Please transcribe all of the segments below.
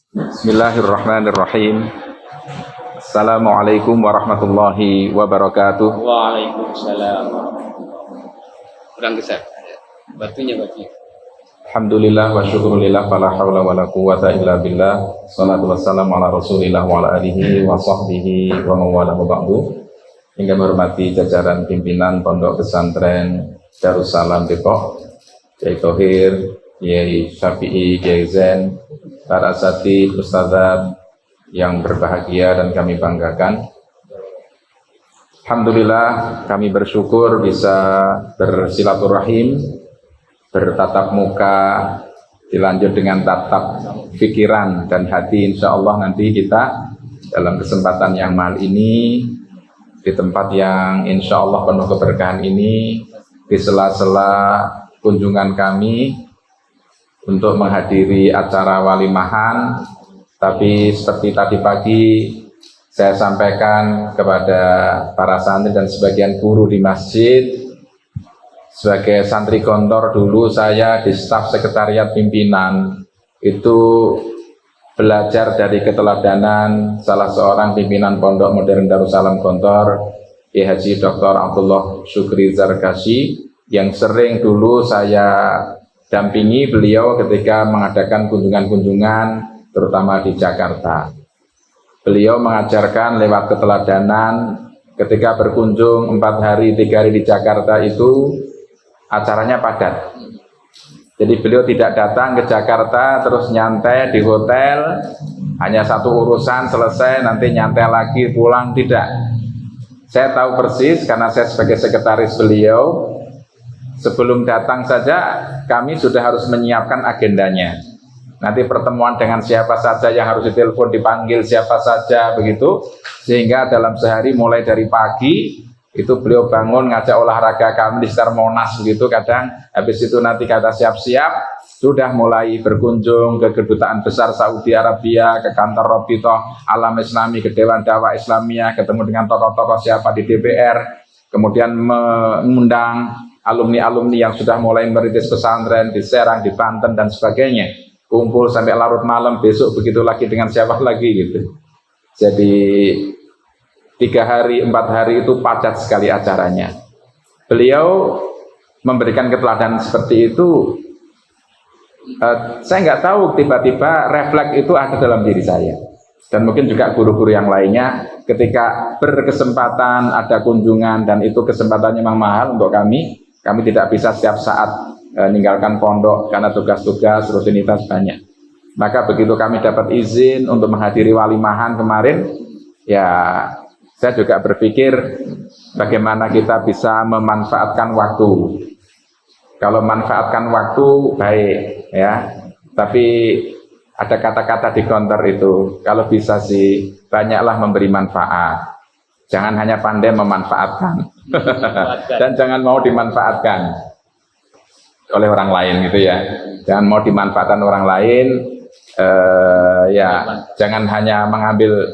Bismillahirrahmanirrahim. Assalamualaikum warahmatullahi wabarakatuh. Waalaikumsalam. Kurang besar. Batunya. Alhamdulillah wa syukurillah fala haula wala quwata illa billah. Salatu wassalamu ala Rasulillah wa ala alihi wa sahbihi wa mawala ba'du. Hingga menghormati jajaran pimpinan Pondok Pesantren Darussalam Depok, Kyai Thohir, Kyai Syafi'i, Kyai Zen, para asatidz, ustadzat yang berbahagia dan kami banggakan. Alhamdulillah kami bersyukur bisa bersilaturahim, bertatap muka, dilanjut dengan tatap pikiran dan hati. Insya Allah nanti kita dalam kesempatan yang mahal ini, di tempat yang insya Allah penuh keberkahan ini, di sela-sela kunjungan kami untuk menghadiri acara walimahan. Tapi seperti tadi pagi saya sampaikan kepada para santri dan sebagian guru di masjid, sebagai santri kontor dulu saya di staf sekretariat pimpinan itu belajar dari keteladanan salah seorang pimpinan Pondok Modern Darussalam Gontor, Kiai Haji Dr. Abdullah Syukri Zarkashi, yang sering dulu saya dampingi beliau ketika mengadakan kunjungan-kunjungan terutama di Jakarta. Beliau mengajarkan lewat keteladanan ketika berkunjung 4 hari 3 hari di Jakarta itu acaranya padat. Jadi beliau tidak datang ke Jakarta terus nyantai di hotel, hanya satu urusan selesai nanti nyantai lagi pulang, tidak. Saya tahu persis karena saya sebagai sekretaris beliau, sebelum datang saja kami sudah harus menyiapkan agendanya. Nanti pertemuan dengan siapa saja yang harus ditelepon, dipanggil siapa saja, begitu. Sehingga dalam sehari mulai dari pagi itu beliau bangun ngajak olahraga kami di sekitar Monas begitu. Kadang habis itu nanti kata siap-siap sudah mulai berkunjung ke kedutaan besar Saudi Arabia, ke kantor Rabithah Alam Islami, ke Dewan Dakwah Islamiyah, ketemu dengan tokoh-tokoh siapa di DPR, kemudian mengundang alumni-alumni yang sudah mulai merintis pesantren di Serang, di Banten dan sebagainya. Kumpul sampai larut malam, besok begitu lagi dengan siapa lagi gitu. Jadi 3 hari, 4 hari itu padat sekali acaranya. Beliau memberikan keteladanan seperti itu. Saya nggak tahu tiba-tiba refleks itu ada dalam diri saya. Dan mungkin juga guru-guru yang lainnya ketika berkesempatan ada kunjungan dan itu kesempatannya memang mahal untuk kami. Kami tidak bisa setiap saat meninggalkan pondok karena tugas-tugas rutinitas banyak. Maka begitu kami dapat izin untuk menghadiri walimahan kemarin, ya saya juga berpikir bagaimana kita bisa memanfaatkan waktu. Kalau manfaatkan waktu baik ya, tapi ada kata-kata di konter itu, kalau bisa sih banyaklah memberi manfaat. Jangan hanya pandai memanfaatkan dan jangan mau dimanfaatkan oleh orang lain gitu ya. Jangan mau dimanfaatkan orang lain, ya jangan hanya mengambil.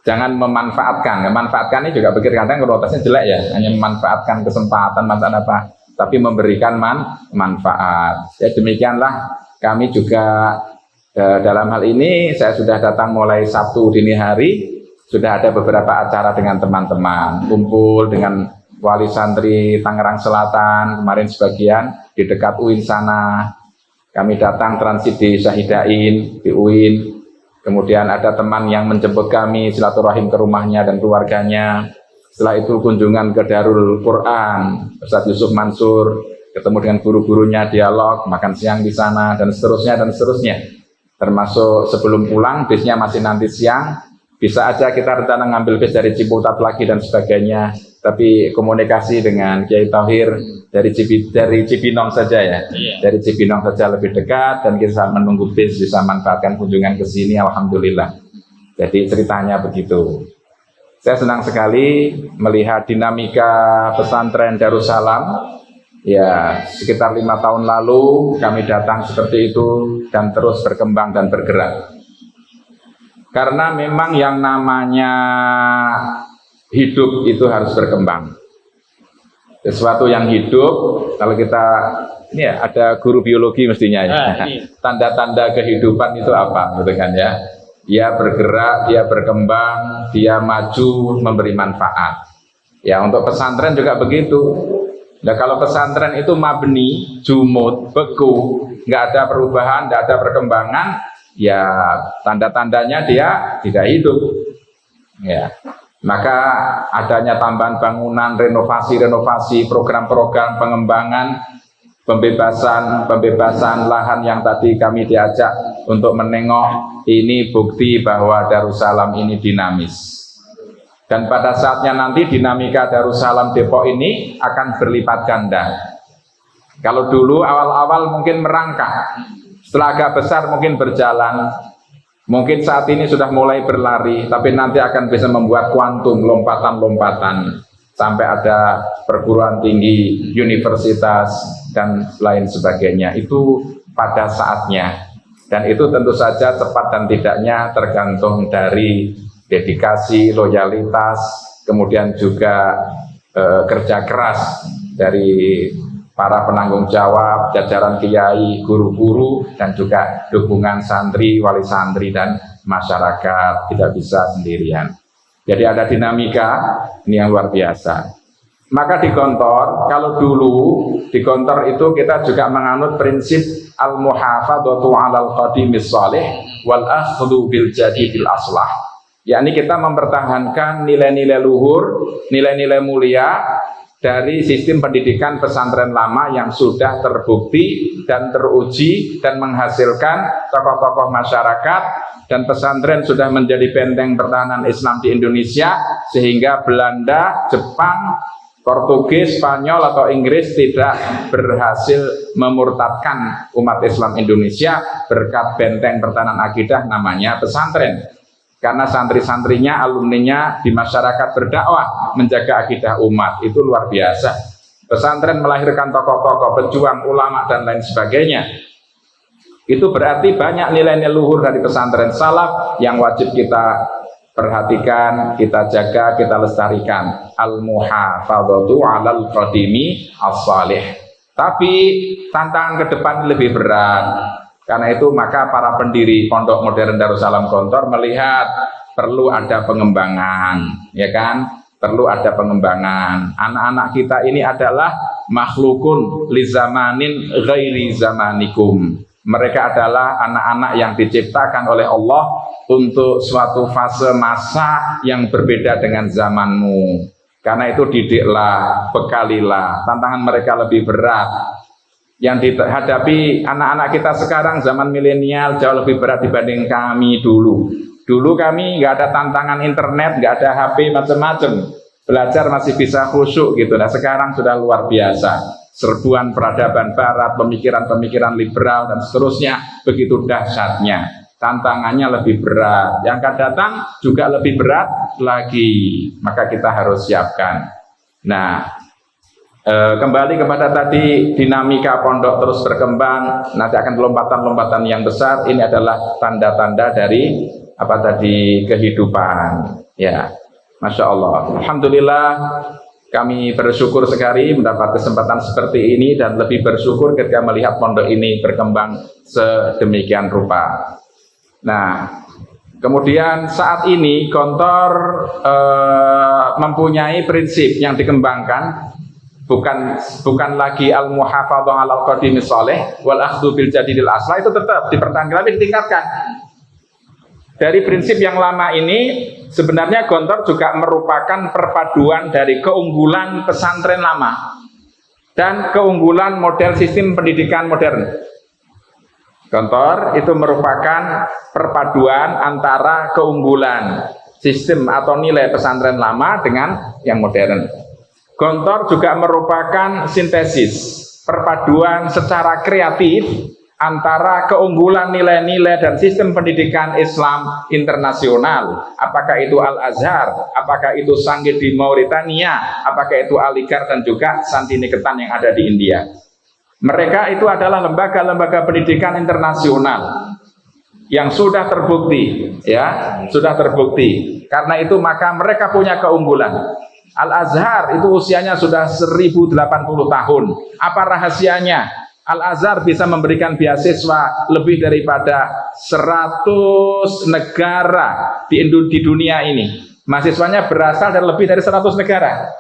Jangan memanfaatkan. Memanfaatkan ini juga pikir kadang konotasinya jelek ya. Hanya memanfaatkan kesempatan, manfaat apa. Tapi memberikan manfaat. Ya demikianlah kami juga dalam hal ini saya sudah datang mulai Sabtu dini hari. Sudah ada beberapa acara dengan teman-teman. Kumpul dengan wali santri Tangerang Selatan. Kemarin sebagian di dekat UIN sana. Kami datang transit di Syahidain, di UIN. Kemudian ada teman yang menjemput kami silaturahim ke rumahnya dan keluarganya. Setelah itu kunjungan ke Darul Quran, Ustadz Yusuf Mansur, ketemu dengan guru-gurunya, dialog, makan siang di sana dan seterusnya dan seterusnya. Termasuk sebelum pulang, bisnya masih nanti siang. Bisa aja kita rencana ngambil bis dari Ciputat lagi dan sebagainya. Tapi komunikasi dengan Kiai Thohir dari Cibinong saja ya. Dari Cibinong saja lebih dekat dan kita menunggu bis bisa manfaatkan kunjungan ke sini, alhamdulillah. Jadi ceritanya begitu. Saya senang sekali melihat dinamika pesantren Darussalam. Ya, sekitar 5 tahun lalu kami datang seperti itu dan terus berkembang dan bergerak. Karena memang yang namanya hidup itu harus berkembang. Sesuatu yang hidup, kalau kita Ini ya, ada guru biologi mestinya ya. Tanda-tanda kehidupan itu apa, gitu kan ya? Dia bergerak, dia berkembang, dia maju, memberi manfaat. Ya, untuk pesantren juga begitu. Nah, kalau pesantren itu mabni, jumud, beku, nggak ada perubahan, nggak ada perkembangan, ya tanda-tandanya dia tidak hidup. Ya, maka adanya tambahan bangunan, renovasi, program-program pengembangan, pembebasan lahan yang tadi kami diajak untuk menengok, ini bukti bahwa Darussalam ini dinamis. Dan pada saatnya nanti dinamika Darussalam Depok ini akan berlipat ganda. Kalau dulu awal-awal mungkin merangkak, setelah agak besar mungkin berjalan, mungkin saat ini sudah mulai berlari, tapi nanti akan bisa membuat kuantum, lompatan-lompatan, sampai ada perguruan tinggi, universitas, dan lain sebagainya. Itu pada saatnya. Dan itu tentu saja cepat dan tidaknya tergantung dari dedikasi, loyalitas, kemudian juga kerja keras dari para penanggung jawab, jajaran kiai, guru-guru, dan juga dukungan santri, wali santri, dan masyarakat. Tidak bisa sendirian. Jadi ada dinamika, ini yang luar biasa. Maka di Gontor, kalau dulu di Gontor itu kita juga menganut prinsip al-muhafadzatu 'alal qadimis shalih wal akhdhu bil jadidil aslah. Yakni kita mempertahankan nilai-nilai luhur, nilai-nilai mulia dari sistem pendidikan pesantren lama yang sudah terbukti dan teruji dan menghasilkan tokoh-tokoh masyarakat, dan pesantren sudah menjadi benteng pertahanan Islam di Indonesia, sehingga Belanda, Jepang, Portugis, Spanyol atau Inggris tidak berhasil memurtadkan umat Islam Indonesia berkat benteng pertahanan akidah namanya pesantren. Karena santri-santrinya, alumninya di masyarakat berdakwah menjaga akidah umat, itu luar biasa. Pesantren melahirkan tokoh-tokoh, pejuang, ulama, dan lain sebagainya. Itu berarti banyak nilai-nilai luhur dari pesantren salaf yang wajib kita perhatikan, kita jaga, kita lestarikan. Al-muhafadzatu 'alal qadimi as-shalih. Tapi tantangan ke depan lebih berat. Karena itu maka para pendiri Pondok Modern Darussalam Gontor melihat perlu ada pengembangan, ya kan? Perlu ada pengembangan. Anak-anak kita ini adalah makhlukun li zamanin ghairi zamanikum. Mereka adalah anak-anak yang diciptakan oleh Allah untuk suatu fase masa yang berbeda dengan zamanmu. Karena itu didiklah, bekalilah. Tantangan mereka lebih berat. Yang dihadapi anak-anak kita sekarang zaman milenial jauh lebih berat dibanding kami dulu. Dulu kami nggak ada tantangan internet, nggak ada HP macam-macam. Belajar masih bisa khusyuk gitu. Nah sekarang sudah luar biasa. Serbuan peradaban barat, pemikiran-pemikiran liberal dan seterusnya begitu dahsyatnya. Tantangannya lebih berat. Yang akan datang juga lebih berat lagi. Maka kita harus siapkan. Nah, kembali kepada tadi dinamika pondok terus berkembang, nanti akan lompatan-lompatan yang besar. Ini adalah tanda-tanda dari apa tadi kehidupan. Ya, masya Allah. Alhamdulillah, kami bersyukur sekali mendapat kesempatan seperti ini dan lebih bersyukur ketika melihat pondok ini berkembang sedemikian rupa. Nah, kemudian saat ini Gontor mempunyai prinsip yang dikembangkan. Bukan lagi al-muhafadzah 'alal qadimis shalih wal akhdhu bil jadidil aslah, itu tetap dipertahankan tapi ditingkatkan. Dari prinsip yang lama ini sebenarnya Gontor juga merupakan perpaduan dari keunggulan pesantren lama dan keunggulan model sistem pendidikan modern. Gontor itu merupakan perpaduan antara keunggulan sistem atau nilai pesantren lama dengan yang modern. Gontor juga merupakan sintesis, perpaduan secara kreatif antara keunggulan nilai-nilai dan sistem pendidikan Islam internasional. Apakah itu Al-Azhar, apakah itu Sanggit di Mauritania, apakah itu Aligarh dan juga Santiniketan yang ada di India. Mereka itu adalah lembaga-lembaga pendidikan internasional yang sudah terbukti, ya, sudah terbukti. Karena itu maka mereka punya keunggulan. Al-Azhar itu usianya sudah 1080 tahun. Apa rahasianya? Al-Azhar bisa memberikan beasiswa lebih daripada 100 negara di dunia ini. Mahasiswanya berasal dari lebih dari 100 negara.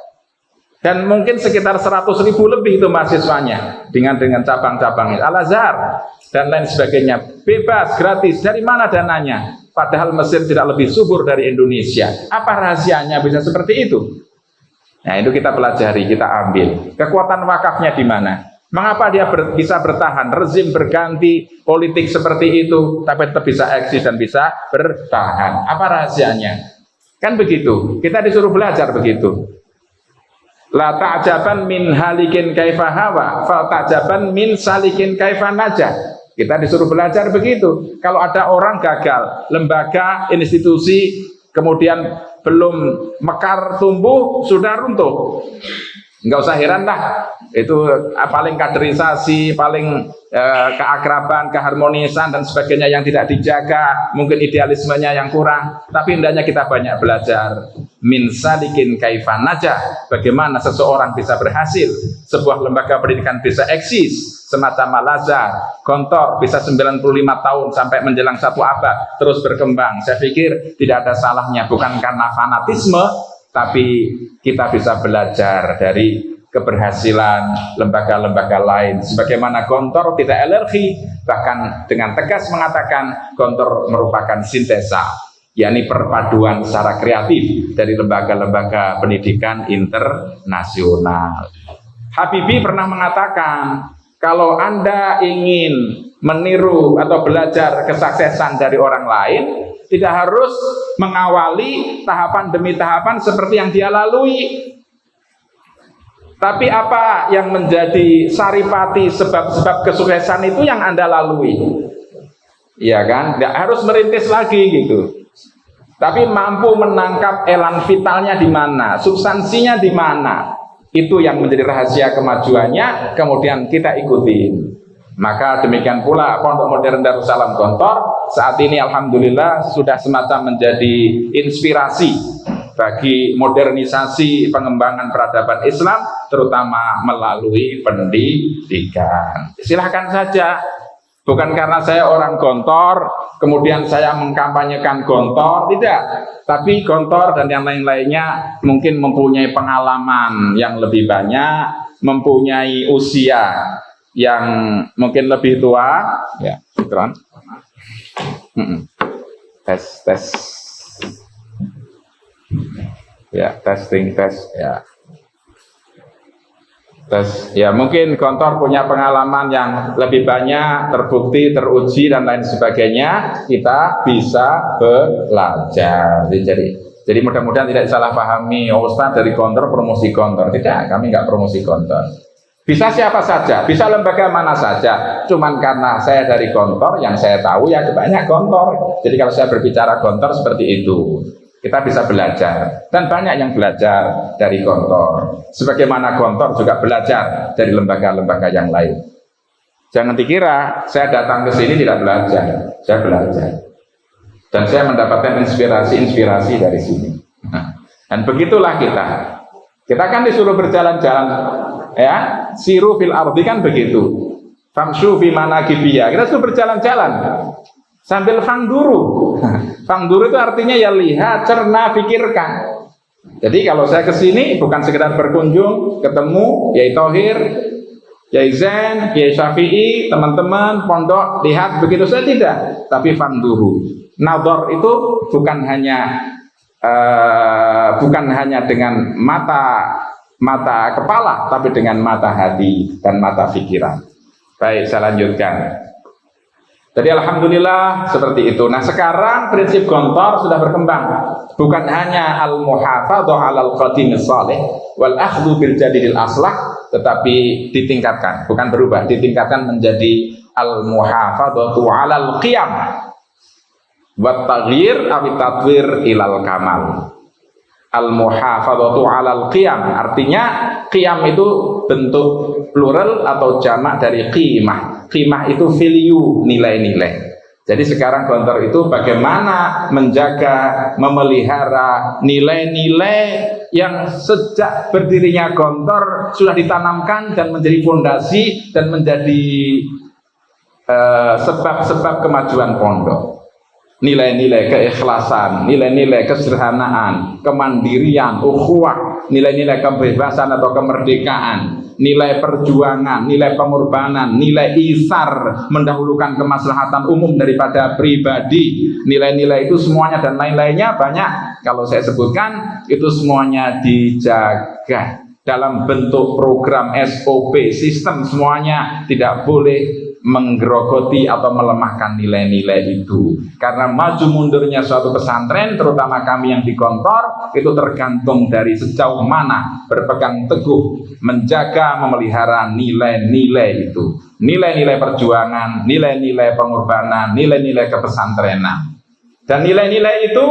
Dan mungkin sekitar 100.000 lebih itu mahasiswanya dengan cabang-cabang Al-Azhar dan lain sebagainya. Bebas, gratis. Dari mana dananya? Padahal Mesir tidak lebih subur dari Indonesia. Apa rahasianya bisa seperti itu? Nah, itu kita pelajari, kita ambil. Kekuatan wakafnya di mana? Mengapa dia bisa bertahan? Rezim berganti, politik seperti itu, tapi tetap bisa eksis dan bisa bertahan. Apa rahasianya? Kan begitu. Kita disuruh belajar begitu. La ta'jaban min halikin kaifa hawa, fa ta'jaban min salikin kaifa najah. Kita disuruh belajar begitu. Kalau ada orang gagal, lembaga, institusi, kemudian belum mekar tumbuh, sudah runtuh. Enggak usah heran lah, itu paling kaderisasi, paling keakraban, keharmonisan dan sebagainya yang tidak dijaga, mungkin idealismenya yang kurang. Tapi hendaknya kita banyak belajar min sadikin kaifan najah, bagaimana seseorang bisa berhasil, sebuah lembaga pendidikan bisa eksis, semacam Al-Azhar, Gontor bisa 95 tahun sampai menjelang 1 abad terus berkembang. Saya pikir tidak ada salahnya, bukan karena fanatisme, tapi kita bisa belajar dari keberhasilan lembaga-lembaga lain. Sebagaimana Gontor tidak alergi, bahkan dengan tegas mengatakan Gontor merupakan sintesa, yakni perpaduan secara kreatif dari lembaga-lembaga pendidikan internasional. Habibie pernah mengatakan, kalau Anda ingin meniru atau belajar kesuksesan dari orang lain, tidak harus mengawali tahapan demi tahapan seperti yang dia lalui. Tapi apa yang menjadi saripati sebab-sebab kesuksesan itu yang Anda lalui. Iya kan? Tidak harus merintis lagi gitu. Tapi mampu menangkap elan vitalnya di mana, substansinya di mana. Itu yang menjadi rahasia kemajuannya, kemudian kita ikuti. Maka demikian pula Pondok Modern Darussalam Gontor saat ini alhamdulillah sudah semacam menjadi inspirasi bagi modernisasi pengembangan peradaban Islam, terutama melalui pendidikan. Silahkan saja, bukan karena saya orang Gontor kemudian saya mengkampanyekan Gontor, tidak. Tapi Gontor dan yang lain-lainnya mungkin mempunyai pengalaman yang lebih banyak, mempunyai usia yang mungkin lebih tua, ya, Fikron. Tes, ya, testing, ya. Tes, ya mungkin Gontor punya pengalaman yang lebih banyak, terbukti, teruji dan lain sebagainya. Kita bisa belajar. Jadi mudah-mudahan tidak salah pahami. Oh, Ustaz dari Gontor promosi Gontor. Tidak, kami nggak promosi Gontor. Bisa siapa saja, bisa lembaga mana saja. Cuman karena saya dari Gontor, yang saya tahu ya banyak Gontor. Jadi kalau saya berbicara Gontor seperti itu, kita bisa belajar. Dan banyak yang belajar dari Gontor. Sebagaimana Gontor juga belajar dari lembaga-lembaga yang lain. Jangan dikira saya datang ke sini tidak belajar. Saya belajar. Dan saya mendapatkan inspirasi-inspirasi dari sini. Dan begitulah kita. Kita kan disuruh berjalan-jalan, ya, siru fil ardi kan begitu. Famshu fi manakibiya. Kita suruh berjalan-jalan sambil fangduru. Fangduru itu artinya ya lihat, cerna, pikirkan. Jadi kalau saya ke sini bukan sekedar berkunjung, ketemu Yai Thohir, Yai Zain, Yai Syafi'i, teman-teman pondok, lihat begitu saya tidak, tapi fangduru. Nador itu bukan hanya dengan mata kepala, tapi dengan mata hati dan mata pikiran. Baik, saya lanjutkan. Jadi alhamdulillah seperti itu. Nah sekarang prinsip Gontor sudah berkembang. Bukan hanya al-muhafadhah 'alal qadimis salih wal akhdhu bil jadidil aslah, tetapi ditingkatkan, bukan berubah, ditingkatkan menjadi al-muhafadhatu 'alal qiyam wa taghyir aw tatwir ilal kamal. Al-muhafadhatu 'alal qiyam artinya qiyam itu bentuk plural atau jamak dari qimah. Qimah itu value, nilai-nilai. Jadi sekarang Gontor itu bagaimana menjaga, memelihara nilai-nilai yang sejak berdirinya Gontor sudah ditanamkan dan menjadi fondasi dan menjadi sebab-sebab kemajuan pondok. Nilai-nilai keikhlasan, nilai-nilai kesederhanaan, kemandirian, ukhuwah, nilai-nilai kebebasan atau kemerdekaan, nilai perjuangan, nilai pengorbanan, nilai isar, mendahulukan kemaslahatan umum daripada pribadi. Nilai-nilai itu semuanya dan lain-lainnya banyak. Kalau saya sebutkan, itu semuanya dijaga dalam bentuk program SOP, sistem, semuanya tidak boleh menggerogoti atau melemahkan nilai-nilai itu. Karena maju mundurnya suatu pesantren, terutama kami yang di Gontor, itu tergantung dari sejauh mana berpegang teguh, menjaga, memelihara nilai-nilai itu. Nilai-nilai perjuangan, nilai-nilai pengorbanan, nilai-nilai kepesantrenan. Dan nilai-nilai itu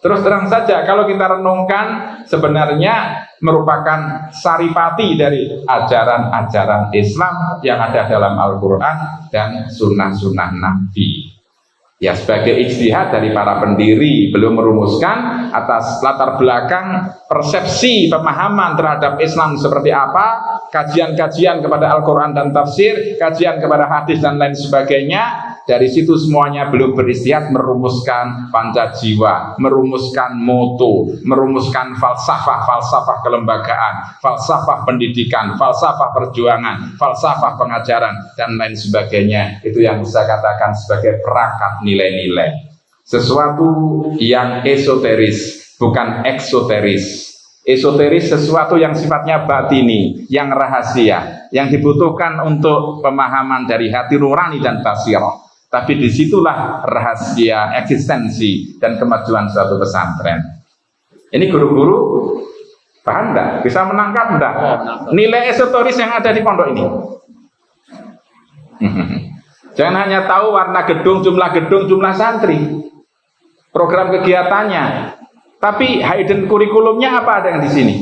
terus terang saja kalau kita renungkan sebenarnya merupakan saripati dari ajaran-ajaran Islam yang ada dalam Al-Quran dan sunnah-sunnah Nabi. Ya, sebagai ijtihad dari para pendiri belum merumuskan atas latar belakang persepsi pemahaman terhadap Islam seperti apa, kajian-kajian kepada Al-Quran dan tafsir, kajian kepada hadis dan lain sebagainya. Dari situ semuanya belum beristihad merumuskan pancajiwa, merumuskan moto, merumuskan falsafah kelembagaan, falsafah pendidikan, falsafah perjuangan, falsafah pengajaran dan lain sebagainya. Itu yang bisa katakan sebagai perangkat nilai-nilai. Sesuatu yang esoteris, bukan eksoteris. Esoteris sesuatu yang sifatnya batini, yang rahasia, yang dibutuhkan untuk pemahaman dari hati nurani dan basirah. Tapi disitulah rahasia eksistensi dan kemajuan suatu pesantren. Ini guru-guru paham enggak? Bisa menangkap enggak? Nilai esoteris yang ada di pondok ini. Jangan hanya tahu warna gedung, jumlah santri, program kegiatannya, tapi hidden kurikulumnya apa ada yang di sini?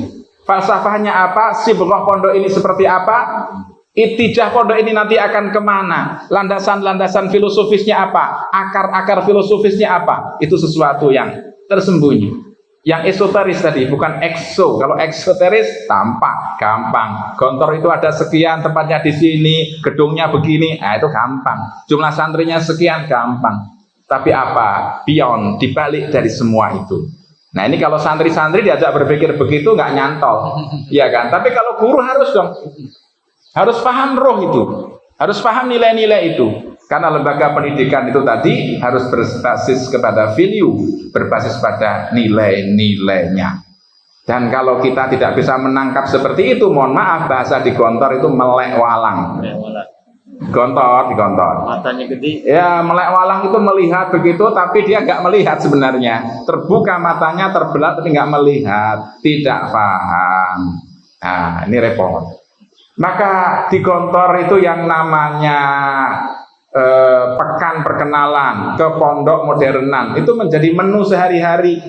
Falsafahnya apa? Sibghah pondok ini seperti apa? Itijah pondok ini nanti akan kemana? Landasan-landasan filosofisnya apa? Akar-akar filosofisnya apa? Itu sesuatu yang tersembunyi. Yang esoteris tadi, bukan ekso. Kalau eksoteris, tampak, gampang. Gontor itu ada sekian, tempatnya di sini, gedungnya begini, nah itu gampang. Jumlah santrinya sekian, gampang. Tapi apa? Beyond, dibalik dari semua itu. Nah ini kalau santri-santri diajak berpikir begitu, nggak nyantol. Iya kan? Tapi kalau guru harus dong. Harus paham roh itu, harus paham nilai-nilai itu. Karena lembaga pendidikan itu tadi harus berbasis kepada value, berbasis pada nilai-nilainya. Dan kalau kita tidak bisa menangkap seperti itu, mohon maaf, bahasa di Gontor itu melek walang. Gontor, di Gontor. Matanya gede. Ya, melek walang itu melihat begitu, tapi dia nggak melihat sebenarnya. Terbuka matanya, terbelah, tapi nggak melihat, tidak paham. Nah, ini repot. Maka di Gontor itu yang namanya pekan perkenalan ke pondok modernan itu menjadi menu sehari-hari.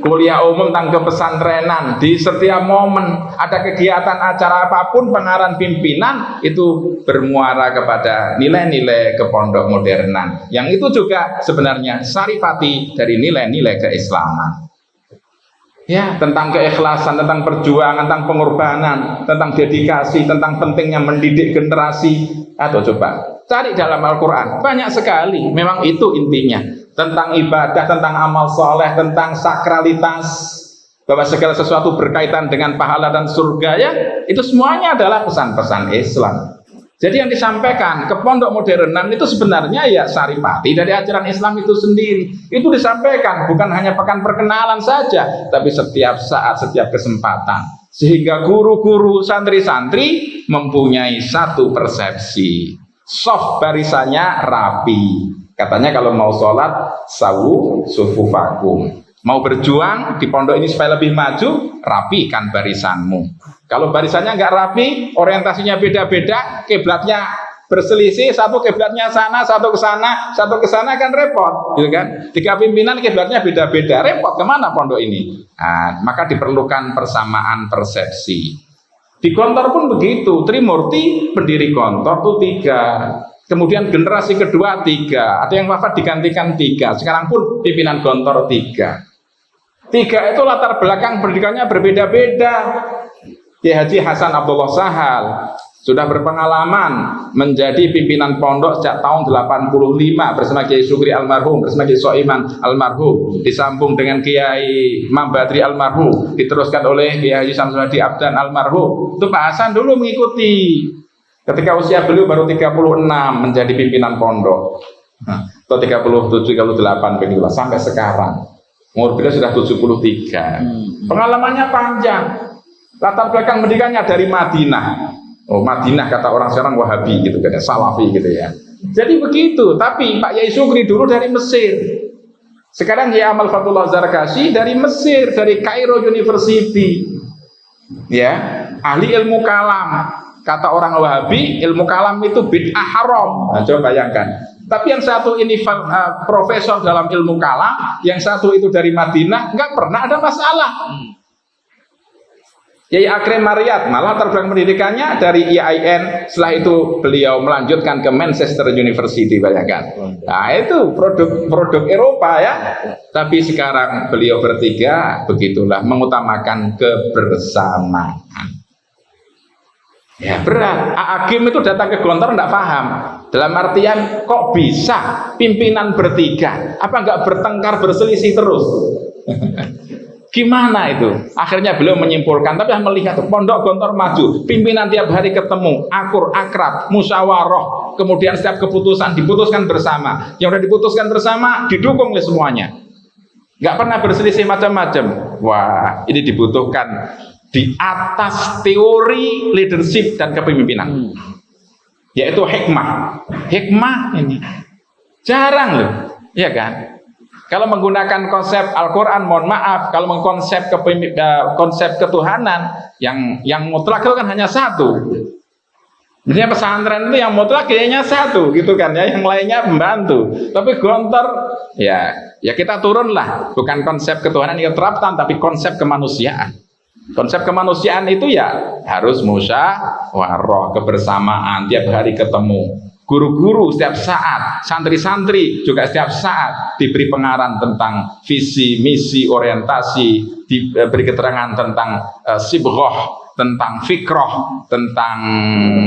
Kuliah umum tentang kepesantrenan, di setiap momen ada kegiatan acara apapun, pengarahan pimpinan itu bermuara kepada nilai-nilai kepondok modernan. Yang itu juga sebenarnya saripati dari nilai-nilai keislaman. Ya, tentang keikhlasan, tentang perjuangan, tentang pengorbanan, tentang dedikasi, tentang pentingnya mendidik generasi. Atau coba cari dalam Al-Quran, banyak sekali. Memang itu intinya. Tentang ibadah, tentang amal soleh, tentang sakralitas, bahwa segala sesuatu berkaitan dengan pahala dan surga, ya itu semuanya adalah pesan-pesan Islam. Jadi yang disampaikan ke pondok modernan itu sebenarnya ya saripati dari ajaran Islam itu sendiri. Itu disampaikan bukan hanya pekan perkenalan saja, tapi setiap saat, setiap kesempatan. Sehingga guru-guru, santri-santri mempunyai satu persepsi. Soft barisannya rapi. Katanya kalau mau sholat, sawu sufufakum. Mau berjuang di pondok ini supaya lebih maju, rapikan barisanmu. Kalau barisannya nggak rapi, orientasinya beda-beda, kiblatnya berselisih, satu kiblatnya sana, satu ke sana kan repot, gitu kan? Tiga pimpinan kiblatnya beda-beda, repot kemana pondok ini? Nah, maka diperlukan persamaan persepsi. Di Gontor pun begitu. Trimurti pendiri Gontor tuh 3. Kemudian generasi kedua 3, ada yang wafat digantikan 3. Sekarang pun pimpinan Gontor 3. 3 itu latar belakang pendidikannya berbeda-beda. Kiai Haji Hasan Abdullah Sahal sudah berpengalaman menjadi pimpinan pondok sejak tahun 85 bersama Kiai Sukri almarhum, bersama Kiai Soiman almarhum, disambung dengan Kiai Imam Badri almarhum, diteruskan oleh Kiai Haji Samsudi Abdan almarhum. Itu Pak Hasan dulu mengikuti. Ketika usia beliau baru 36 menjadi pimpinan pondok. Atau 37, 38 begitulah sampai sekarang. Umur beliau sudah 73. Pengalamannya panjang. Latar belakang pendidikannya dari Madinah. Oh, Madinah kata orang sekarang Wahabi gitu kan, Salafi gitu ya. Jadi begitu, tapi Pak Yai Sukri dulu dari Mesir. Sekarang Yai Amal Fatullah Zarkashi dari Mesir, dari Cairo University. Ya, ahli ilmu kalam. Kata orang Wahabi, ilmu kalam itu bid'ah haram. Nah, coba bayangkan. Tapi yang satu ini profesor dalam ilmu kalam, yang satu itu dari Madinah, nggak pernah ada masalah. Yai Akrim Mariyat malah terbelakang pendidikannya dari IAIN, setelah itu beliau melanjutkan ke Manchester University, bayangkan. Nah itu produk Eropa ya. Tapi sekarang beliau bertiga begitulah mengutamakan kebersamaan. Ya berat. Agim itu datang ke Gontor tidak paham. Dalam artian kok bisa pimpinan bertiga? Apa nggak bertengkar berselisih terus? Gimana itu? Akhirnya beliau menyimpulkan, tapi melihat pondok Gontor maju, pimpinan tiap hari ketemu, akur, akrab, musyawarah, kemudian setiap keputusan diputuskan bersama. Yang sudah diputuskan bersama didukung oleh semuanya. Nggak pernah berselisih macam-macam. Wah, ini dibutuhkan di atas teori leadership dan kepemimpinan, yaitu hikmah. Hikmah ini jarang loh, ya kan? Kalau menggunakan konsep Al-Quran, mohon maaf, kalau mengkonsep konsep ketuhanan yang mutlak itu kan hanya satu. Misalnya pesantren itu yang mutlak kayaknya satu, gitu kan ya, yang lainnya membantu. Tapi Gontor, ya kita turunlah, bukan konsep ketuhanan yang terapkan, tapi konsep kemanusiaan. Konsep kemanusiaan itu ya harus musyawarah, kebersamaan, tiap hari ketemu. Guru-guru setiap saat, santri-santri juga setiap saat diberi pengarahan tentang visi, misi, orientasi, diberi keterangan tentang sibghah, tentang fikroh, tentang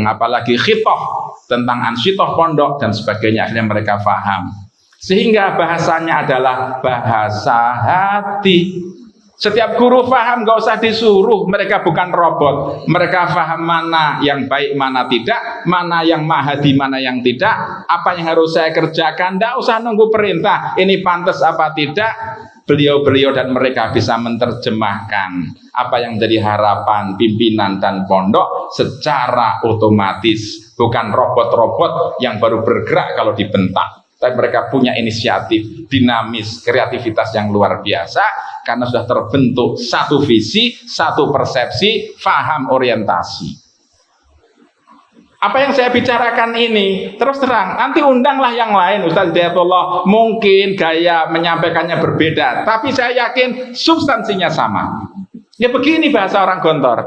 apalagi khitoh, tentang ansyitoh pondok dan sebagainya. Akhirnya mereka paham. Sehingga bahasanya adalah bahasa hati. Setiap guru paham, nggak usah disuruh. Mereka bukan robot. Mereka paham mana yang baik, mana tidak, mana yang mahadi, mana yang tidak, apa yang harus saya kerjakan. Nggak usah nunggu perintah. Ini pantas apa tidak. Beliau-beliau dan mereka bisa menerjemahkan apa yang jadi harapan pimpinan dan pondok secara otomatis. Bukan robot-robot yang baru bergerak kalau dibentak. Tapi mereka punya inisiatif, dinamis, kreativitas yang luar biasa karena sudah terbentuk satu visi, satu persepsi, faham orientasi. Apa yang saya bicarakan ini terus terang, nanti undanglah yang lain, Ustaz Hidayatullah, mungkin gaya menyampaikannya berbeda, tapi saya yakin substansinya sama. Ya begini bahasa orang Gontor.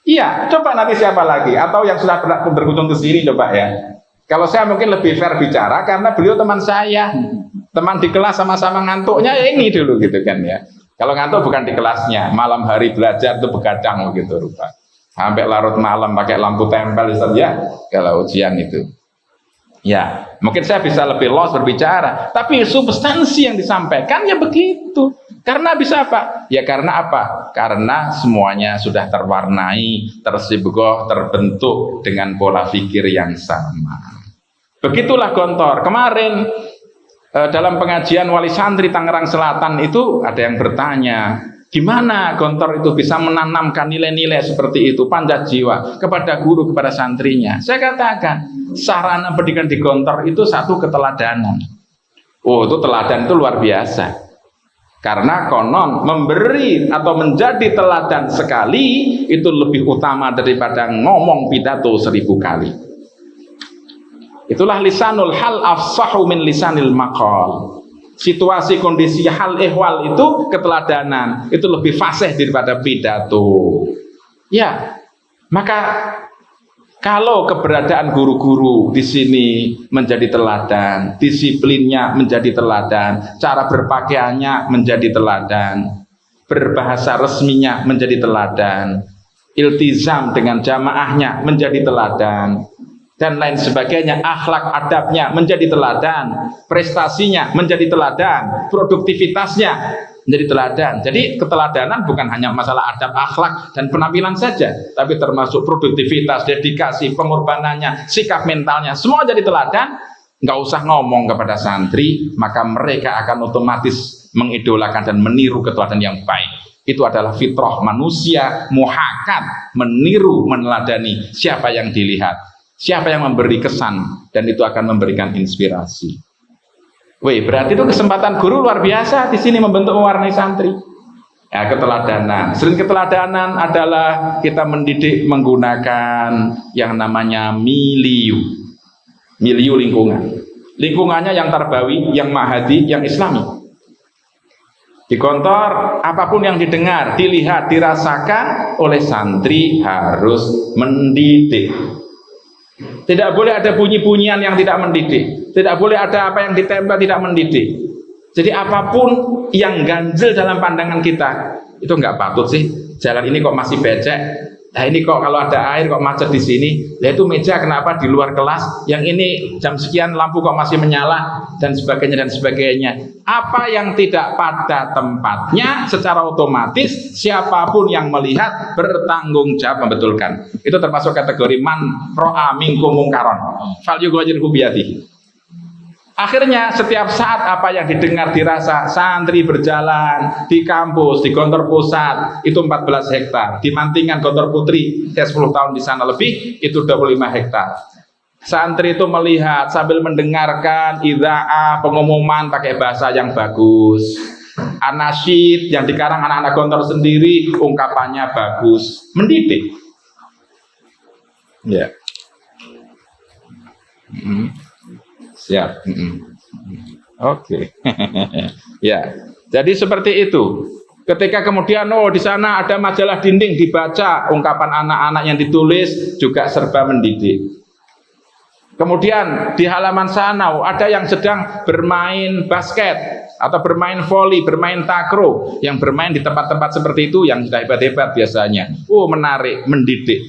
Iya, coba nanti siapa lagi atau yang sudah pernah berkunjung ke sini coba ya. Kalau saya mungkin lebih fair bicara karena beliau teman saya, teman di kelas sama-sama ngantuknya ya ini dulu gitu kan ya. Kalau ngantuk bukan di kelasnya, malam hari belajar itu begadang gitu rupa. Sampai larut malam pakai lampu tempel ya kalau ujian itu. Ya, mungkin saya bisa lebih los berbicara, tapi substansi yang disampaikan ya begitu. Karena bisa apa? Ya karena apa? Karena semuanya sudah terwarnai, tersibgoh, terbentuk dengan pola pikir yang sama. Begitulah Gontor. Kemarin dalam pengajian wali santri Tangerang Selatan itu ada yang bertanya, gimana Gontor itu bisa menanamkan nilai-nilai seperti itu, panjat jiwa kepada guru, kepada santrinya. Saya katakan, sarana pendidikan di Gontor itu satu keteladanan. Oh, itu teladan itu luar biasa. Karena konon memberi atau menjadi teladan sekali itu lebih utama daripada ngomong pidato 1000 kali. Itulah lisanul hal afsahu min lisanil maqal. Situasi kondisi hal ehwal itu keteladanan itu lebih fasih daripada pidato. Ya, maka Kalau keberadaan guru-guru di sini menjadi teladan, disiplinnya menjadi teladan, cara berpakaiannya menjadi teladan, berbahasa resminya menjadi teladan, iltizam dengan jamaahnya menjadi teladan, dan lain sebagainya, akhlak adabnya menjadi teladan, prestasinya menjadi teladan, produktivitasnya menjadi teladan. Jadi keteladanan bukan hanya masalah adab, akhlak, dan penampilan saja, tapi termasuk produktivitas, dedikasi, pengorbanannya, sikap mentalnya, semua jadi teladan. Nggak usah ngomong kepada santri, maka mereka akan otomatis mengidolakan dan meniru keteladanan yang baik. Itu adalah fitrah manusia, muhakat, meniru, meneladani siapa yang dilihat, siapa yang memberi kesan, dan itu akan memberikan inspirasi. Wih, berarti itu kesempatan guru luar biasa di sini membentuk mewarnai santri. Ya, keteladanan. Selain keteladanan adalah kita mendidik menggunakan yang namanya milieu. Milieu lingkungan. Lingkungannya yang tarbawi, yang mahadi, yang islami. Di kantor, apapun yang didengar, dilihat, dirasakan oleh santri harus mendidik. Tidak boleh ada bunyi-bunyian yang tidak mendidik. Tidak boleh ada apa yang ditempel tidak mendidik. Jadi apapun yang ganjil dalam pandangan kita, itu nggak patut sih. Jalan ini kok masih becek. Nah ini kok kalau ada air kok macet di sini. Nah itu meja kenapa di luar kelas? Yang ini jam sekian lampu kok masih menyala, dan sebagainya dan sebagainya. Apa yang tidak pada tempatnya secara otomatis siapapun yang melihat bertanggung jawab membetulkan. Itu termasuk kategori man ro'a minkum mungkaron fal yughayyirhu biyadihi. Akhirnya setiap saat apa yang didengar dirasa, santri berjalan di kampus, di Gontor Pusat itu 14 hektar, di Mantingan Gontor Putri saya 10 tahun di sana lebih itu 25 hektar. Santri itu melihat sambil mendengarkan ida'ah, pengumuman pakai bahasa yang bagus, anasyid yang dikarang anak-anak Gontor sendiri ungkapannya bagus, mendidik. Ya. Siap. Oke. Ya. Jadi seperti itu. Ketika kemudian di sana ada majalah dinding dibaca, ungkapan anak-anak yang ditulis juga serba mendidik. Kemudian di halaman sana ada yang sedang bermain basket atau bermain voli, bermain takraw, yang bermain di tempat-tempat seperti itu yang sudah hebat-hebat biasanya. Menarik, mendidik.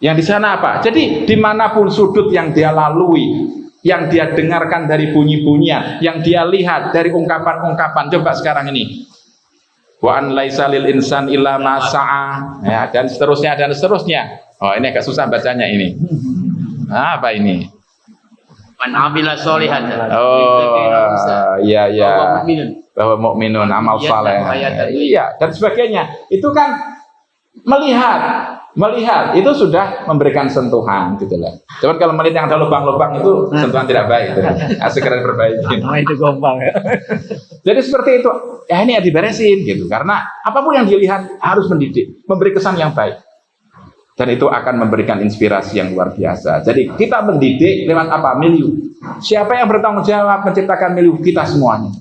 Yang di sana apa? Jadi dimanapun sudut yang dia lalui, yang dia dengarkan dari bunyi-bunyian, yang dia lihat dari ungkapan-ungkapan. Coba sekarang ini, wa an laisa lil insan illa ma sa'a, ya, dan seterusnya dan seterusnya. Ini agak susah bacanya ini. Apa ini? Man amila sholihan. Iya. Bahwa mukminun amal saleh. Iya, dan sebagainya. Itu kan melihat itu sudah memberikan sentuhan gitu lah. Cuman kalau melihat yang ada lubang-lubang itu sentuhan tidak baik. Segera diperbaiki. Itu gombang ya. Jadi seperti itu. Ya ini ya diberesin gitu. Karena apapun yang dilihat harus mendidik, memberi kesan yang baik. Dan itu akan memberikan inspirasi yang luar biasa. Jadi kita mendidik lewat apa? Milieu. Siapa yang bertanggung jawab menciptakan milieu? Kita semuanya.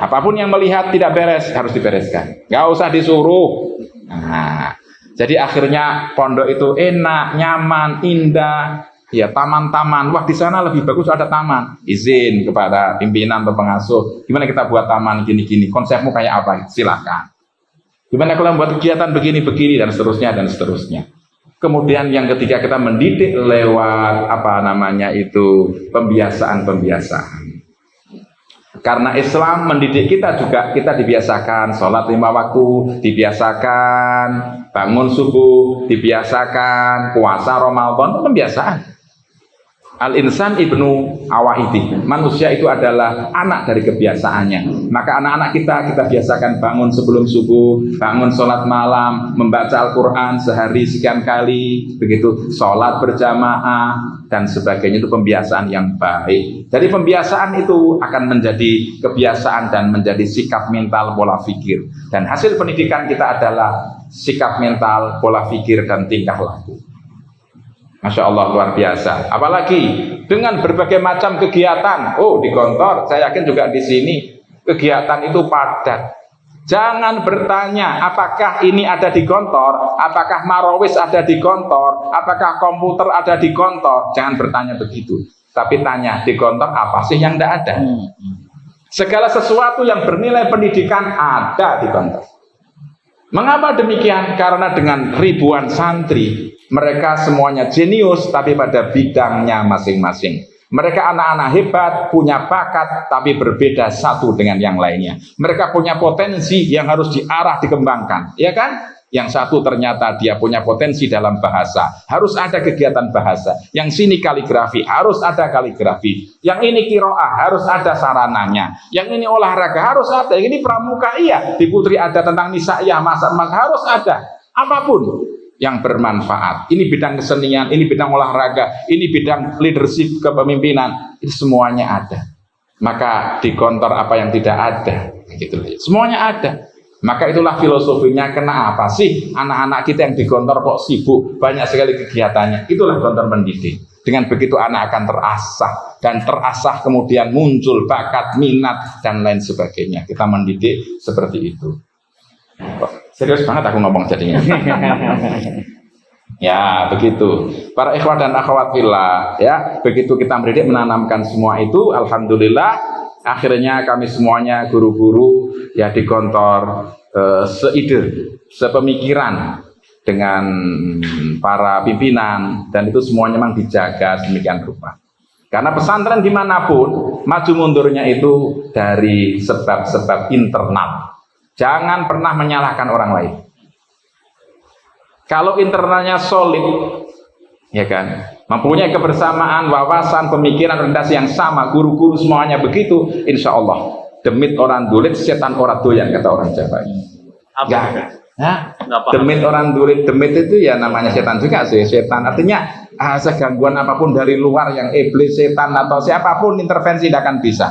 Apapun yang melihat tidak beres harus dibereskan. Gak usah disuruh. Nah, jadi akhirnya pondok itu enak, nyaman, indah. Ya taman-taman. Wah di sana lebih bagus ada taman. Izin kepada pimpinan atau pengasuh. Gimana kita buat taman gini-gini? Konsepmu kayak apa? Silakan. Gimana kalau buat kegiatan begini-begini dan seterusnya dan seterusnya. Kemudian yang ketiga kita mendidik lewat pembiasaan-pembiasaan. Karena Islam mendidik kita juga, kita dibiasakan sholat 5 waktu, dibiasakan bangun subuh, dibiasakan puasa Ramadan, itu pembiasaan. Al-insan ibnu awaidi, manusia itu adalah anak dari kebiasaannya. Maka anak-anak kita biasakan bangun sebelum subuh, bangun sholat malam, membaca Al-Quran sehari sekian kali, begitu, sholat berjamaah dan sebagainya. Itu pembiasaan yang baik. Jadi pembiasaan itu akan menjadi kebiasaan dan menjadi sikap mental, pola pikir. Dan hasil pendidikan kita adalah sikap mental, pola pikir dan tingkah laku. Masya Allah, luar biasa. Apalagi dengan berbagai macam kegiatan. Di kantor, saya yakin juga di sini kegiatan itu padat. Jangan bertanya apakah ini ada di kantor, apakah marawis ada di kantor, apakah komputer ada di kantor. Jangan bertanya begitu. Tapi tanya, di kantor apa sih yang tidak ada? Segala sesuatu yang bernilai pendidikan ada di kantor. Mengapa demikian? Karena dengan ribuan santri, mereka semuanya jenius tapi pada bidangnya masing-masing. Mereka anak-anak hebat, punya bakat, tapi berbeda satu dengan yang lainnya. Mereka punya potensi yang harus diarah, dikembangkan, ya kan? Yang satu ternyata dia punya potensi dalam bahasa, harus ada kegiatan bahasa. Yang sini kaligrafi, harus ada kaligrafi. Yang ini qiraah, harus ada sarananya. Yang ini olahraga, harus ada. Yang ini pramuka, iya. Di Putri ada tentang nisa'iyah, masak, harus ada. Apapun yang bermanfaat. Ini bidang kesenian, ini bidang olahraga, ini bidang leadership kepemimpinan, itu semuanya ada. Maka di kantor apa yang tidak ada, gitu. Semuanya ada. Maka itulah filosofinya, kenapa sih anak-anak kita yang di kantor kok sibuk, banyak sekali kegiatannya. Itulah kantor mendidik. Dengan begitu anak akan terasah, dan terasah kemudian muncul bakat, minat, dan lain sebagainya. Kita mendidik seperti itu. Serius banget aku ngomong jadinya. Ya begitu. Para ikhwah dan akhwat fillah, ya begitu kita mendidik, menanamkan semua itu, alhamdulillah akhirnya kami semuanya guru-guru ya di kantor seide, sepemikiran dengan para pimpinan, dan itu semuanya memang dijaga demikian rupa. Karena pesantren dimanapun maju mundurnya itu dari sebab-sebab internal. Jangan pernah menyalahkan orang lain. Kalau internalnya solid, ya kan, mempunyai kebersamaan, wawasan, pemikiran, orientasi yang sama, guru-guru semuanya begitu, insya Allah demit orang dulit, setan orang doyan, kata orang Jawa. Enggak. Demit orang dulit, demit itu ya namanya setan juga sih. Setan artinya segangguan apapun dari luar yang iblis, setan atau siapapun intervensi tidak akan bisa.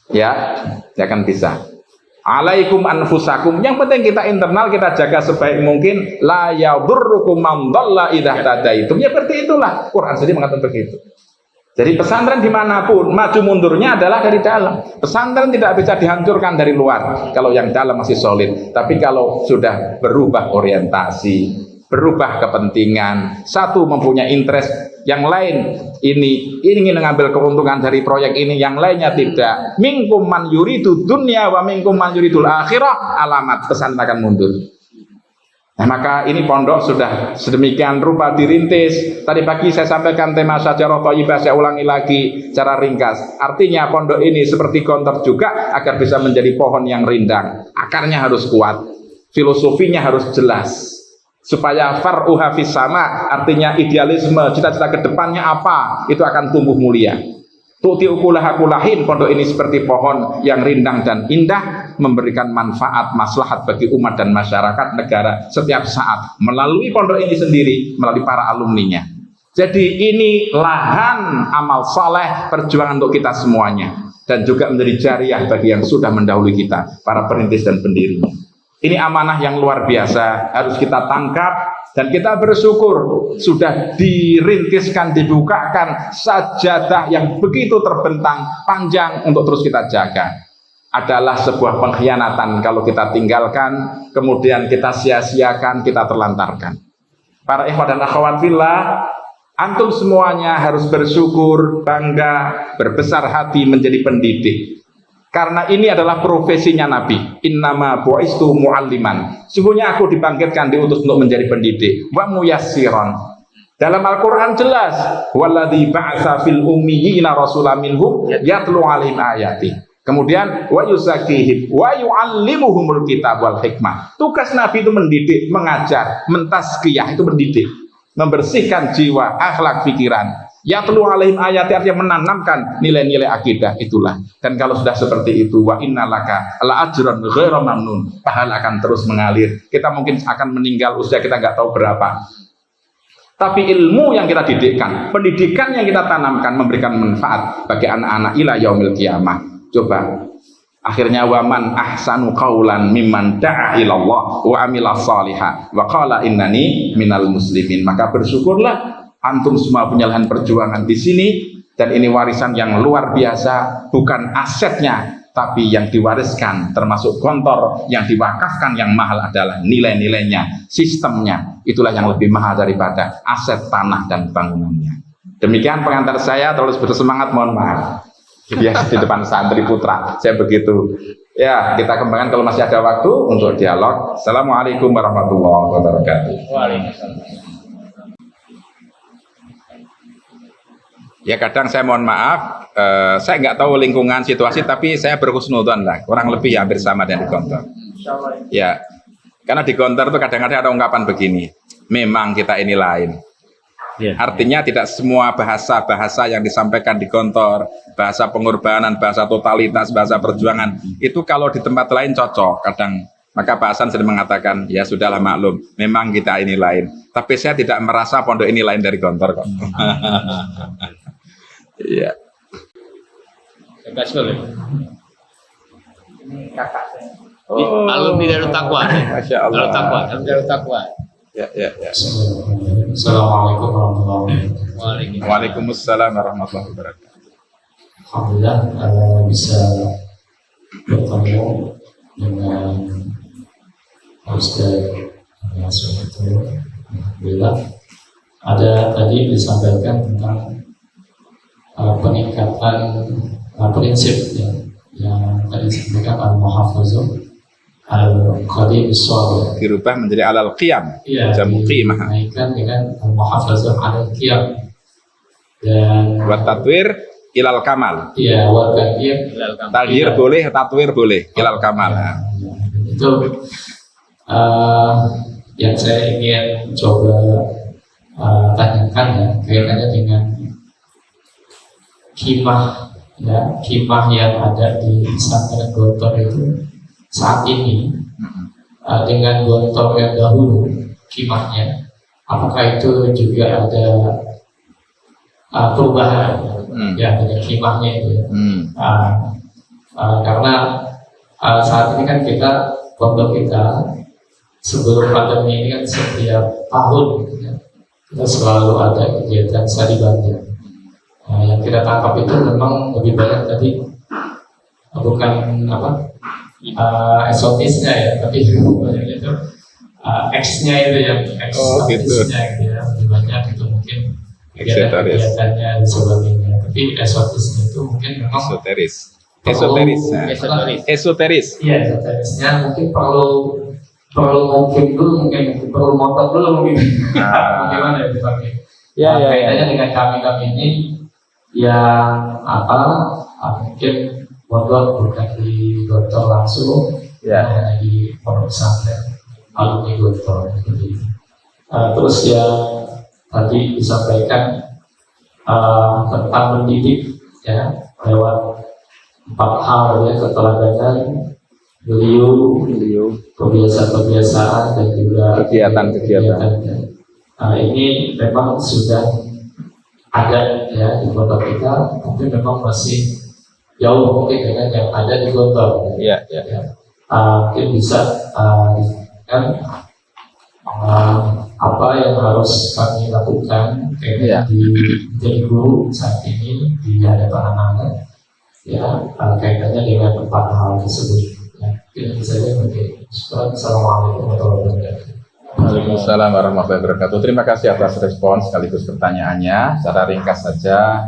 Ya, tidak akan bisa. Alaikum anfusakum. Yang penting kita internal kita jaga sebaik mungkin. La yadurrukum man dhalla idza tadaitum. Ya seperti itulah Quran sendiri mengatakan begitu. Jadi pesantren dimanapun maju mundurnya adalah dari dalam. Pesantren tidak bisa dihancurkan dari luar kalau yang dalam masih solid. Tapi kalau sudah berubah orientasi, berubah kepentingan, satu mempunyai interest, yang lain ini ingin mengambil keuntungan dari proyek ini, yang lainnya tidak. Minkum man yuridu dunya wa minkum man yuridul akhirah, alamat pesantren akan mundur. Nah, maka ini pondok sudah sedemikian rupa dirintis. Tadi pagi saya sampaikan tema syajarah thayyibah, saya ulangi lagi secara ringkas. Artinya pondok ini seperti kantor juga agar bisa menjadi pohon yang rindang. Akarnya harus kuat, filosofinya harus jelas. Supaya far'uha fis sama, artinya idealisme, cita-cita kedepannya apa, itu akan tumbuh mulia. Tu'ti ukulaha kulahin, pondok ini seperti pohon yang rindang dan indah, memberikan manfaat, maslahat bagi umat dan masyarakat, negara setiap saat, melalui pondok ini sendiri, melalui para alumninya. Jadi ini lahan amal saleh, perjuangan untuk kita semuanya, dan juga menjadi jariah bagi yang sudah mendahului kita, para perintis dan pendirinya. Ini amanah yang luar biasa, harus kita tangkap, dan kita bersyukur sudah dirintiskan, dibukakan sajadah yang begitu terbentang panjang untuk terus kita jaga. Adalah sebuah pengkhianatan kalau kita tinggalkan, kemudian kita sia-siakan, kita terlantarkan. Para ikhwah dan akhwat fillah, antum semuanya harus bersyukur, bangga, berbesar hati menjadi pendidik. Karena ini adalah profesinya Nabi. Innama bu'istu mu'alliman. Sungguhnya aku dibangkitkan, diutus untuk menjadi pendidik. Wa muyassiran. Dalam Al-Quran jelas. Walladzi ba'atsa fil ummiyina rasulan minhum yatlu 'alaihim ayati. Kemudian wa yuzakkihim wa yu'allimuhumul kitab wal hikmah. Tugas Nabi itu mendidik, mengajar, mentazkiyah, itu mendidik, membersihkan jiwa, akhlak, pikiran. Yatlu alaihim ayati, artinya menanamkan nilai-nilai akidah, itulah. Dan kalau sudah seperti itu, wa innalaka la ajran ghairu mamnun, pahala akan terus mengalir. Kita mungkin akan meninggal usia kita nggak tahu berapa, tapi ilmu yang kita didikkan, pendidikan yang kita tanamkan memberikan manfaat bagi anak-anak ila yaumil qiyamah. Coba akhirnya waman ahsanu qaulan mimman da'a ilallah wa amila shalihan wa qala innani minal muslimin. Maka bersyukurlah antum semua punya lahan perjuangan di sini, dan ini warisan yang luar biasa, bukan asetnya tapi yang diwariskan termasuk gontor yang diwakafkan yang mahal adalah nilai-nilainya, sistemnya. Itulah yang lebih mahal daripada aset tanah dan bangunannya. Demikian pengantar saya, terus bersemangat, mohon maaf. Biasa di depan santri putra, saya begitu. Ya, kita kembangkan kalau masih ada waktu untuk dialog. Assalamualaikum warahmatullahi wabarakatuh. Waalaikumsalam. Ya kadang saya mohon maaf, saya nggak tahu lingkungan situasi, tapi saya berhusnudzon lah, kurang lebih ya hampir sama dengan di Gontor. Ya, karena di Gontor itu kadang-kadang ada ungkapan begini, memang kita ini lain. Artinya tidak semua bahasa-bahasa yang disampaikan di Gontor, bahasa pengorbanan, bahasa totalitas, bahasa perjuangan, itu kalau di tempat lain cocok. Kadang maka Pak Hasan sering mengatakan, ya sudahlah maklum, memang kita ini lain. Tapi saya tidak merasa pondok ini lain dari Gontor kok. Iya. Oh, alumni Darut Taqwa. Masya Allah. Darut Taqwa. Ya. Assalamualaikum warahmatullahi wabarakatuh. Waalaikumsalam warahmatullahi wabarakatuh. Alhamdulillah bisa bertemu dengan Ustaz Yasmin. Alhamdulillah ada tadi disampaikan tentang peningkatan prinsip yang tadi disampaikan al-muhafazah al-qadim as-sadiq Dirubah menjadi alal qiyam. iya, Jamu qimah. dinaikkan dengan al-muhafazah al-qiyam dan Wa tatwir ilal kamal. iya warga qiyam Taghir boleh, tatwir boleh, ilal kamal. itu yang saya ingin coba tanyakan ya kaitannya dengan kimah yang ada di pesantren Gontor itu saat ini dengan Gontor yang dahulu kimahnya, apakah itu juga ada perubahan ya dengan kimahnya itu ya? Karena saat ini kan pondok kita sebelum pandemi ini kan setiap tahun gitu ya, kita selalu ada kegiatan sari banjar. Yang kita tangkap itu memang lebih banyak tadi bukan esotisnya ya, tapi banyak itu X-nya itu yang esotisnya gitu ya, lebih banyak itu mungkin kegiatannya dan sebagainya. Tapi esotisnya itu mungkin memang esoteris. Iya, esoterisnya mungkin perlu mungkin dulu, mungkin perlu motor dulu mungkin. Bagaimana ya dipakai? Kaitannya dengan kami ini yang mungkin Gontor bukan di Gontor langsung, hanya di pondok pesantren alumni Gontor. Terus yang tadi disampaikan tentang mendidik ya lewat 4 hal ya, keteladanan, beliau kebiasaan dan juga kegiatan. Ini memang sudah ada ya di kota kita, tapi memang masih jauh mungkin dengan yang ada di Gontor. Ya. Mungkin bisa kan apa yang harus kami lakukan di jadi guru saat ini di hadapan anak-anak ya kaitannya dengan 4 hal tersebut. Ya, itu saja mungkin. Assalamualaikum warahmatullahi wabarakatuh. Waalaikumsalam warahmatullahi wabarakatuh. Terima kasih atas respon sekaligus pertanyaannya. Secara ringkas saja,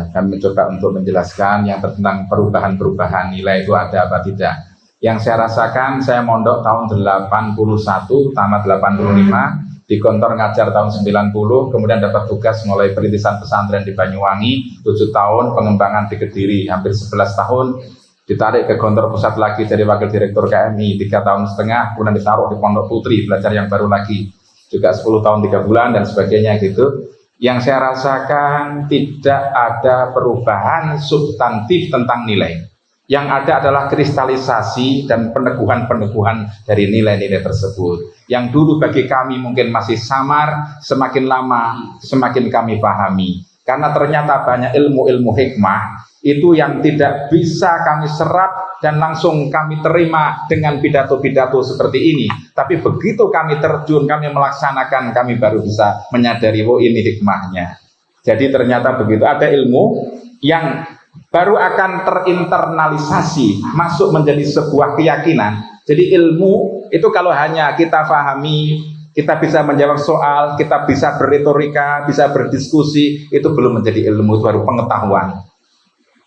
kami mencoba untuk menjelaskan yang tentang perubahan-perubahan nilai itu ada apa tidak. Yang saya rasakan, saya mondok tahun 81, tamat 85, di Gontor ngajar tahun 90, kemudian dapat tugas mulai perintisan pesantren di Banyuwangi, 7 tahun, pengembangan di Kediri, hampir 11 tahun, ditarik ke Gontor Pusat lagi jadi wakil direktur KMI 3,5 tahun, kemudian ditaruh di Pondok Putri, belajar yang baru lagi, juga 10 tahun 3 bulan dan sebagainya gitu. Yang saya rasakan tidak ada perubahan substantif tentang nilai. Yang ada adalah kristalisasi dan peneguhan-peneguhan dari nilai-nilai tersebut. Yang dulu bagi kami mungkin masih samar, semakin lama semakin kami pahami. Karena ternyata banyak ilmu-ilmu hikmah itu yang tidak bisa kami serap dan langsung kami terima dengan pidato-pidato seperti ini. Tapi begitu kami terjun, kami melaksanakan, kami baru bisa menyadari, oh ini hikmahnya. Jadi ternyata begitu, ada ilmu yang baru akan terinternalisasi, masuk menjadi sebuah keyakinan. Jadi ilmu itu kalau hanya kita pahami, kita bisa menjawab soal, kita bisa berretorika, bisa berdiskusi, itu belum menjadi ilmu, itu baru pengetahuan.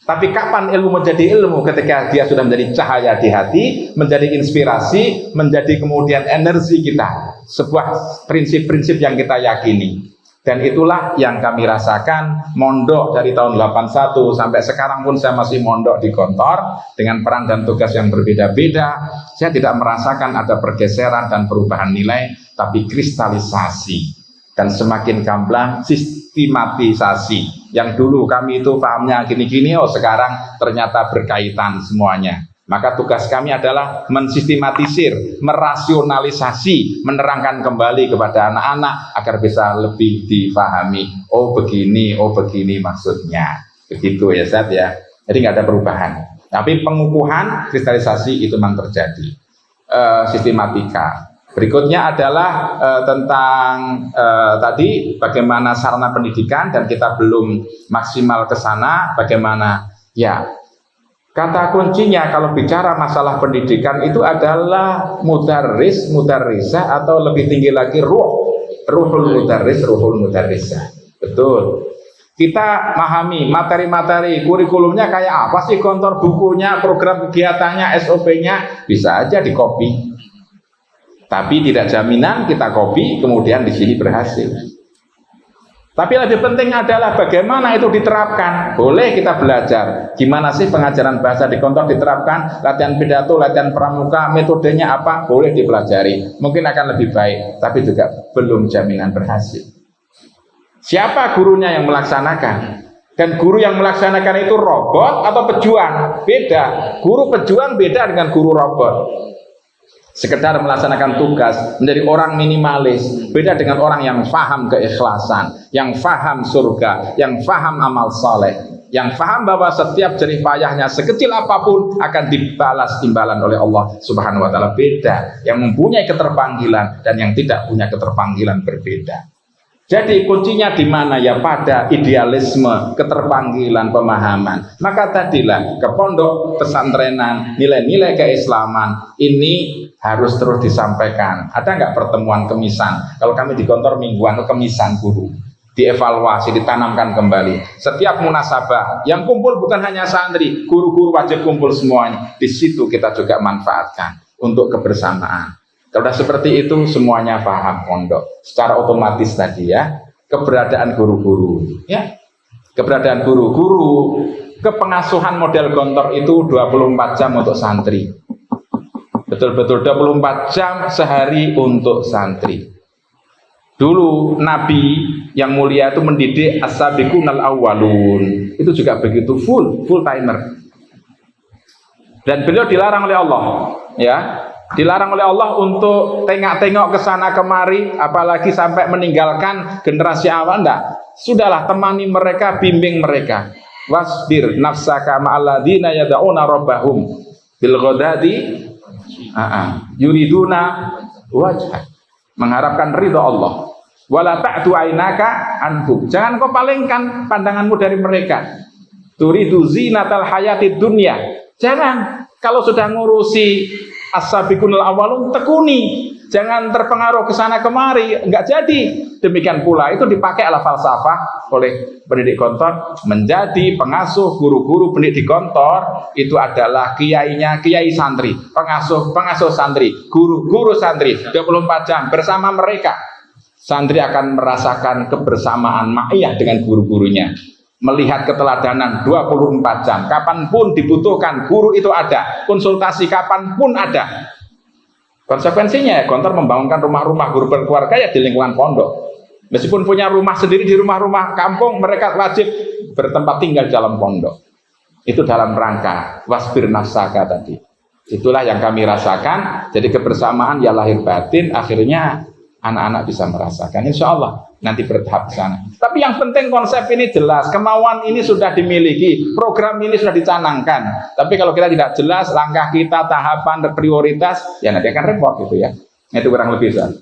Tapi kapan ilmu menjadi ilmu? Ketika dia sudah menjadi cahaya di hati, menjadi inspirasi, menjadi kemudian energi kita, sebuah prinsip-prinsip yang kita yakini. Dan itulah yang kami rasakan mondok dari tahun 81 sampai sekarang pun saya masih mondok di Gontor dengan peran dan tugas yang berbeda-beda. Saya tidak merasakan ada pergeseran dan perubahan nilai, tapi kristalisasi dan semakin gamblang sistematisasi. Yang dulu kami itu pahamnya gini-gini, oh sekarang ternyata berkaitan semuanya. Maka tugas kami adalah mensistematisir, merasionalisasi, menerangkan kembali kepada anak-anak agar bisa lebih difahami. Oh begini maksudnya. Begitu ya Ustaz ya. Jadi nggak ada perubahan. Tapi pengukuhan, kristalisasi itu memang terjadi. Sistematika. Berikutnya adalah tentang tadi bagaimana sarana pendidikan dan kita belum maksimal ke sana. Bagaimana ya? Kata kuncinya kalau bicara masalah pendidikan itu adalah mudarris, mudarrisah, atau lebih tinggi lagi ruhul mudarris, ruhul mudarrisah. Betul. Kita memahami materi-materi kurikulumnya kayak apa sih, kontor bukunya, program kegiatannya, SOP-nya bisa aja dikopi. Tapi tidak jaminan kita copy kemudian di sini berhasil. Tapi lebih penting adalah bagaimana itu diterapkan. Boleh kita belajar gimana sih pengajaran bahasa di kantor diterapkan, latihan pidato, latihan pramuka, metodenya apa, boleh dipelajari. Mungkin akan lebih baik, tapi juga belum jaminan berhasil. Siapa gurunya yang melaksanakan? Dan guru yang melaksanakan itu robot atau pejuang? Beda. Guru pejuang beda dengan guru robot. Sekedar melaksanakan tugas, menjadi orang minimalis, beda dengan orang yang faham keikhlasan, yang faham surga, yang faham amal saleh, yang faham bahwa setiap jerih payahnya sekecil apapun akan dibalas imbalan oleh Allah Subhanahu wa taala. Beda, yang mempunyai keterpanggilan dan yang tidak punya keterpanggilan berbeda. Jadi kuncinya di mana ya? Pada idealisme, keterpanggilan, pemahaman. Maka tadilah ke pondok pesantrenan, nilai-nilai keislaman ini harus terus disampaikan. Ada nggak pertemuan kemisan? Kalau kami di kantor mingguan kemisan guru, dievaluasi, ditanamkan kembali. Setiap munasabah yang kumpul bukan hanya santri, guru-guru wajib kumpul semuanya. Di situ kita juga manfaatkan untuk kebersamaan. Kalau seperti itu semuanya paham pondok secara otomatis tadi ya. Keberadaan guru-guru ya. Keberadaan guru-guru, kepengasuhan model gontor itu 24 jam untuk santri. Betul-betul 24 jam sehari untuk santri. Dulu Nabi yang mulia itu mendidik as-sabiqunal awwalun. Itu juga begitu full timer. Dan beliau dilarang oleh Allah ya. Dilarang oleh Allah untuk tengok-tengok ke sana kemari, apalagi sampai meninggalkan generasi awal. Enggak, sudahlah temani mereka, bimbing mereka. Wasbir nafsaka ma'alladzina yad'una rabbahum bil ghadati yuriduna wajha, mengharapkan ridha Allah. Wala ta'tu ainaka anhum, jangan kau palingkan pandanganmu dari mereka. Turidu zinatal hayatid dunya, jangan kalau sudah ngurusi as-sabiqunal awwalun tekuni, jangan terpengaruh ke sana kemari, enggak jadi. Demikian pula itu dipakai ala falsafah oleh pendidik kantor, menjadi pengasuh guru-guru pendidik kantor itu adalah kiainya kiai santri, pengasuh santri, guru santri 24 jam bersama mereka. Santri akan merasakan kebersamaan ma'iyah dengan guru-gurunya, melihat keteladanan 24 jam, kapanpun dibutuhkan guru itu ada, konsultasi kapanpun ada. Konsekuensinya ya, kantor membangunkan rumah-rumah guru berkeluarga ya di lingkungan pondok. Meskipun punya rumah sendiri di rumah-rumah kampung, mereka wajib bertempat tinggal dalam pondok. Itu dalam rangka wasbir nafsaka tadi. Itulah yang kami rasakan. Jadi kebersamaan ya lahir batin, akhirnya anak-anak bisa merasakan. Insya Allah nanti bertahap ke sana. Tapi yang penting konsep ini jelas, kemauan ini sudah dimiliki, program ini sudah dicanangkan. Tapi kalau kita tidak jelas langkah kita, tahapan, prioritas, ya nanti akan repot gitu ya. Itu kurang lebih, Ustaz.